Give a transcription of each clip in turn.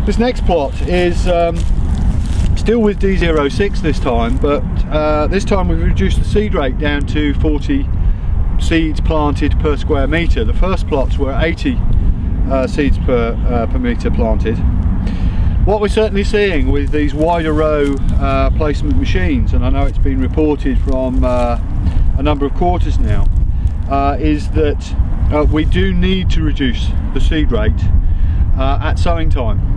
This next plot is still with D06 this time, but this time we've reduced the seed rate down to 40 seeds planted per square metre. The first plots were 80 seeds per metre planted. What we're certainly seeing with these wider row placement machines, and I know it's been reported from a number of quarters now, is that we do need to reduce the seed rate at sowing time.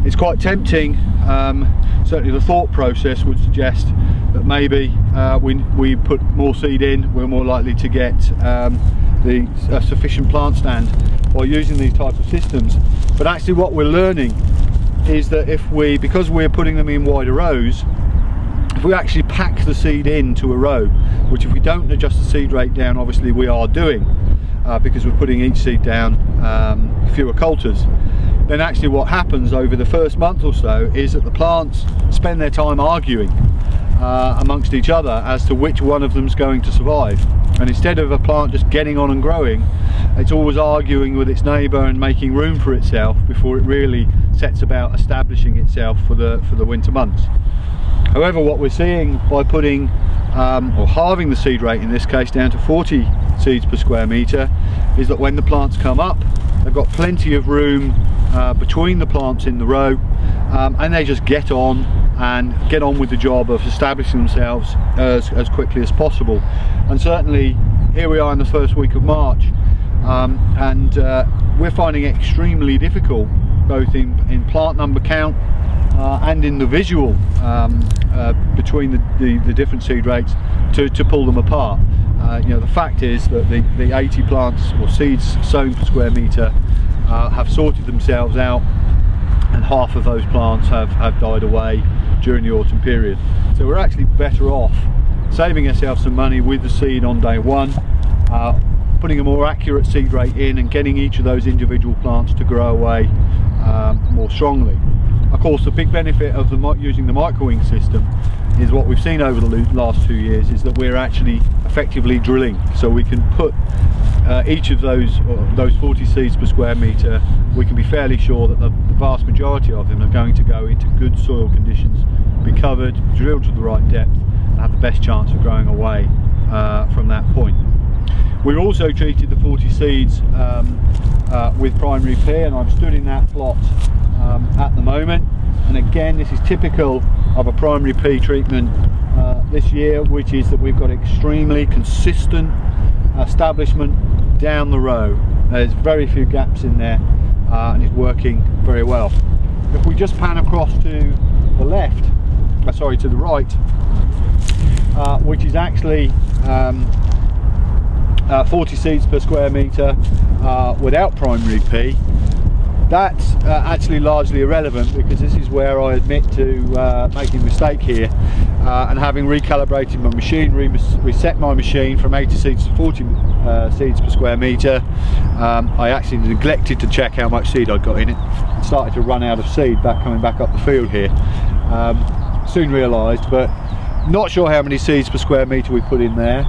It's quite tempting, certainly the thought process would suggest that maybe we put more seed in, we're more likely to get the sufficient plant stand by using these types of systems. But actually what we're learning is that because we're putting them in wider rows, if we actually pack the seed into a row, which if we don't adjust the seed rate down, obviously we are doing, because we're putting each seed down fewer coulters, then actually what happens over the first month or so is that the plants spend their time arguing amongst each other as to which one of them's going to survive. And instead of a plant just getting on and growing, it's always arguing with its neighbour and making room for itself before it really sets about establishing itself for the winter months. However, what we're seeing by putting or halving the seed rate in this case down to 40 seeds per square metre is that when the plants come up, they've got plenty of room between the plants in the row, and they just get on with the job of establishing themselves as quickly as possible. And certainly here we are in the first week of March, and we're finding it extremely difficult, both in plant number count and in the visual between the different seed rates to pull them apart. You know, the fact is that the 80 plants or seeds sown per square metre have sorted themselves out, and half of those plants have died away during the autumn period. So we're actually better off saving ourselves some money with the seed on day one, putting a more accurate seed rate in and getting each of those individual plants to grow away more strongly. Of course, the big benefit of using the microwing system is what we've seen over the last 2 years is that we're actually effectively drilling, so we can put each of those 40 seeds per square metre, we can be fairly sure that the vast majority of them are going to go into good soil conditions, be covered, drilled to the right depth, and have the best chance of growing away from that point. We've also treated the 40 seeds with primary P, and I'm stood in that plot at the moment, and again this is typical of a primary P treatment this year, which is that we've got extremely consistent establishment down the row. There's very few gaps in there, and it's working very well. If we just pan across to the left, to the right, which is actually 40 seeds per square metre without primary P, that's actually largely irrelevant, because this is where I admit to making a mistake here, and having recalibrated my machine, reset my machine from 80 seeds to 40 seeds per square metre. I actually neglected to check how much seed I'd got in it and started to run out of seed coming back up the field here. Soon realised, but not sure how many seeds per square metre we put in there.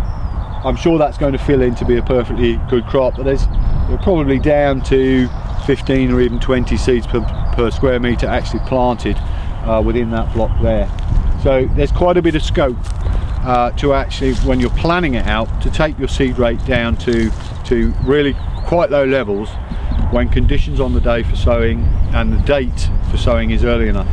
I'm sure that's going to fill in to be a perfectly good crop, but we're probably down to 15 or even 20 seeds per square metre actually planted within that block there. So there's quite a bit of scope to actually, when you're planning it out, to take your seed rate down to really quite low levels when conditions on the day for sowing and the date for sowing is early enough.